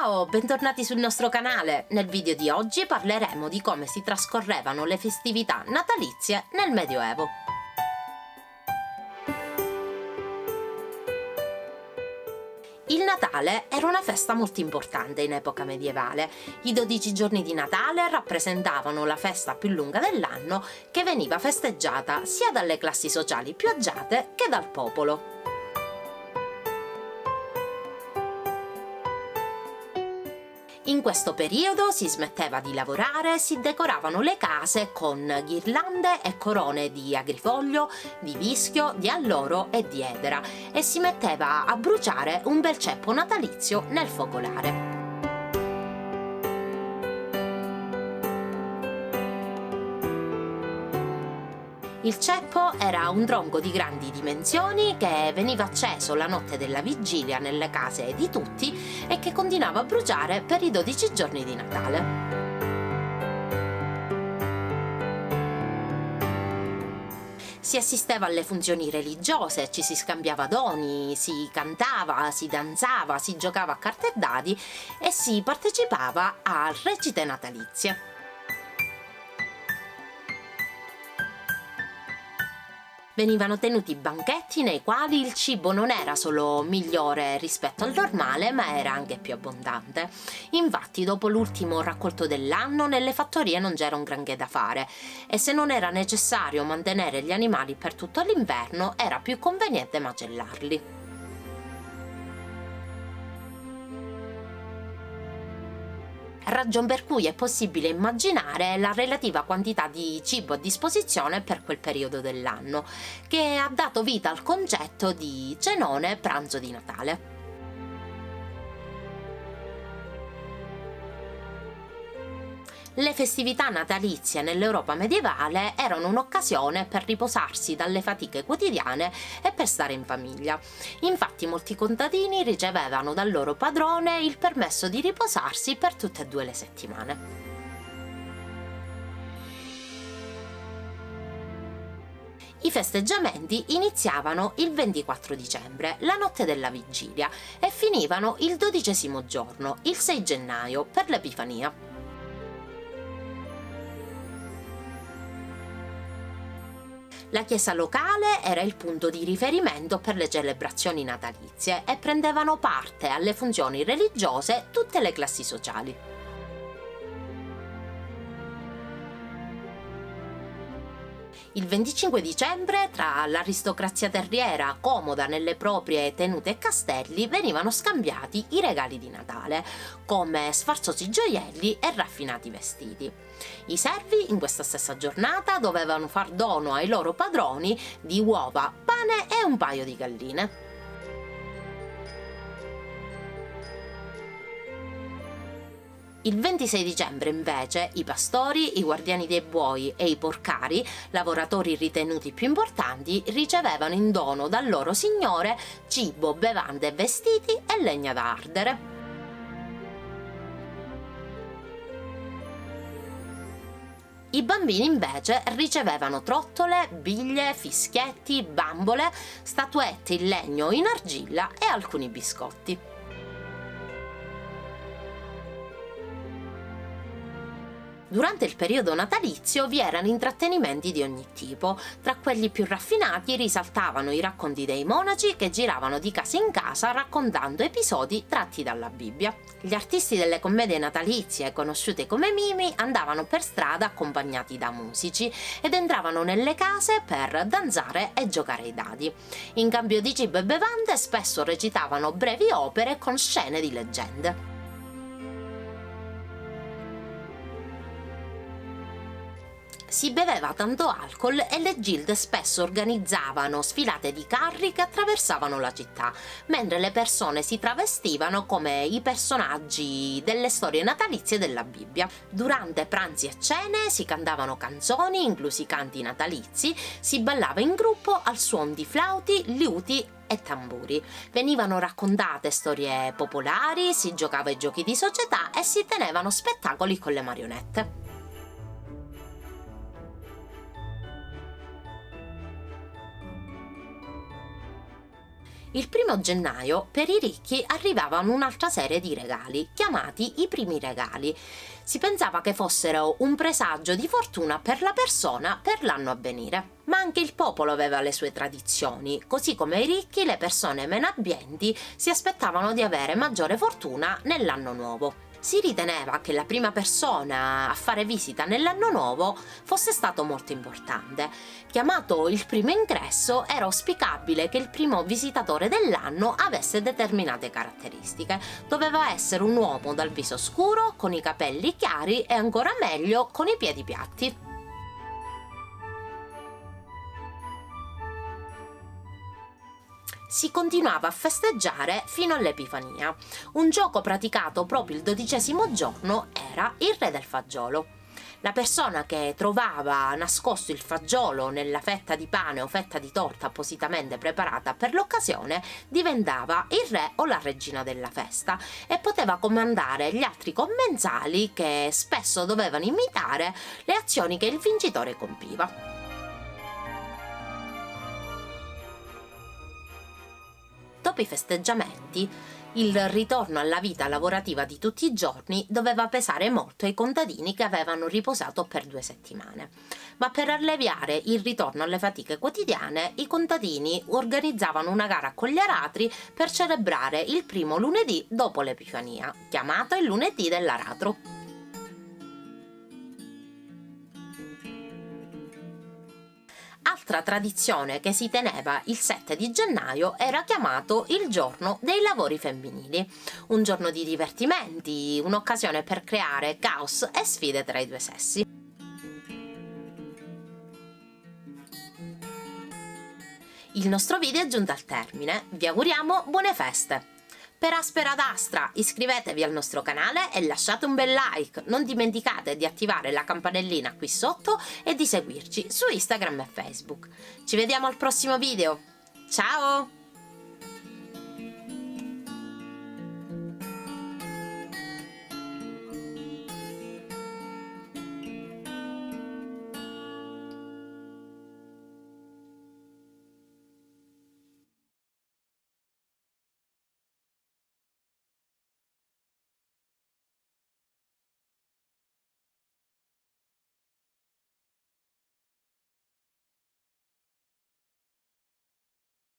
Ciao, bentornati sul nostro canale. Nel video di oggi parleremo di come si trascorrevano le festività natalizie nel Medioevo. Il Natale era una festa molto importante in epoca medievale. I 12 giorni di Natale rappresentavano la festa più lunga dell'anno che veniva festeggiata sia dalle classi sociali più agiate che dal popolo. In questo periodo si smetteva di lavorare, si decoravano le case con ghirlande e corone di agrifoglio, di vischio, di alloro e di edera e si metteva a bruciare un bel ceppo natalizio nel focolare. Il ceppo era un tronco di grandi dimensioni che veniva acceso la notte della vigilia nelle case di tutti e che continuava a bruciare per i 12 giorni di Natale. Si assisteva alle funzioni religiose, ci si scambiava doni, si cantava, si danzava, si giocava a carte e dadi e si partecipava a recite natalizie. Venivano tenuti banchetti nei quali il cibo non era solo migliore rispetto al normale, ma era anche più abbondante. Infatti, dopo l'ultimo raccolto dell'anno, nelle fattorie non c'era un granché da fare e se non era necessario mantenere gli animali per tutto l'inverno, era più conveniente macellarli. Ragion per cui è possibile immaginare la relativa quantità di cibo a disposizione per quel periodo dell'anno, che ha dato vita al concetto di cenone pranzo di Natale. Le festività natalizie nell'Europa medievale erano un'occasione per riposarsi dalle fatiche quotidiane e per stare in famiglia. Infatti molti contadini ricevevano dal loro padrone il permesso di riposarsi per tutte e due le settimane. I festeggiamenti iniziavano il 24 dicembre, la notte della vigilia, e finivano il 12° giorno, il 6 gennaio, per l'Epifania. La chiesa locale era il punto di riferimento per le celebrazioni natalizie e prendevano parte alle funzioni religiose tutte le classi sociali. Il 25 dicembre, tra l'aristocrazia terriera comoda nelle proprie tenute e castelli, venivano scambiati i regali di Natale, come sfarzosi gioielli e raffinati vestiti. I servi, in questa stessa giornata, dovevano far dono ai loro padroni di uova, pane e un paio di galline. Il 26 dicembre invece i pastori, i guardiani dei buoi e i porcari, lavoratori ritenuti più importanti, ricevevano in dono dal loro signore cibo, bevande, vestiti e legna da ardere. I bambini invece ricevevano trottole, biglie, fischietti, bambole, statuette in legno o in argilla e alcuni biscotti. Durante il periodo natalizio vi erano intrattenimenti di ogni tipo. Tra quelli più raffinati risaltavano i racconti dei monaci che giravano di casa in casa raccontando episodi tratti dalla Bibbia. Gli artisti delle commedie natalizie, conosciute come mimi, andavano per strada accompagnati da musici ed entravano nelle case per danzare e giocare ai dadi. In cambio di cibo e bevande spesso recitavano brevi opere con scene di leggende. Si beveva tanto alcol e le gilde spesso organizzavano sfilate di carri che attraversavano la città, mentre le persone si travestivano come i personaggi delle storie natalizie della Bibbia. Durante pranzi e cene si cantavano canzoni, inclusi canti natalizi, si ballava in gruppo al suon di flauti, liuti e tamburi. Venivano raccontate storie popolari, si giocava ai giochi di società e si tenevano spettacoli con le marionette. Il 1° gennaio per i ricchi arrivavano un'altra serie di regali, chiamati i primi regali. Si pensava che fossero un presagio di fortuna per la persona per l'anno a venire. Ma anche il popolo aveva le sue tradizioni, così come i ricchi, le persone meno abbienti si aspettavano di avere maggiore fortuna nell'anno nuovo. Si riteneva che la prima persona a fare visita nell'anno nuovo fosse stato molto importante. Chiamato il primo ingresso, era auspicabile che il primo visitatore dell'anno avesse determinate caratteristiche. Doveva essere un uomo dal viso scuro, con i capelli chiari e ancora meglio con i piedi piatti. Si continuava a festeggiare fino all'Epifania. Un gioco praticato proprio il 12° giorno era il re del fagiolo. La persona che trovava nascosto il fagiolo nella fetta di pane o fetta di torta appositamente preparata per l'occasione diventava il re o la regina della festa e poteva comandare gli altri commensali che spesso dovevano imitare le azioni che il vincitore compiva. Dopo i festeggiamenti, il ritorno alla vita lavorativa di tutti i giorni doveva pesare molto ai contadini che avevano riposato per 2 settimane. Ma per alleviare il ritorno alle fatiche quotidiane, i contadini organizzavano una gara con gli aratri per celebrare il primo lunedì dopo l'Epifania, chiamato il lunedì dell'aratro. Altra tradizione che si teneva il 7 di gennaio era chiamato il giorno dei lavori femminili, un giorno di divertimenti, un'occasione per creare caos e sfide tra i due sessi. Il nostro video è giunto al termine, vi auguriamo buone feste! Per Aspera ad Astra iscrivetevi al nostro canale e lasciate un bel like, non dimenticate di attivare la campanellina qui sotto e di seguirci su Instagram e Facebook. Ci vediamo al prossimo video, ciao!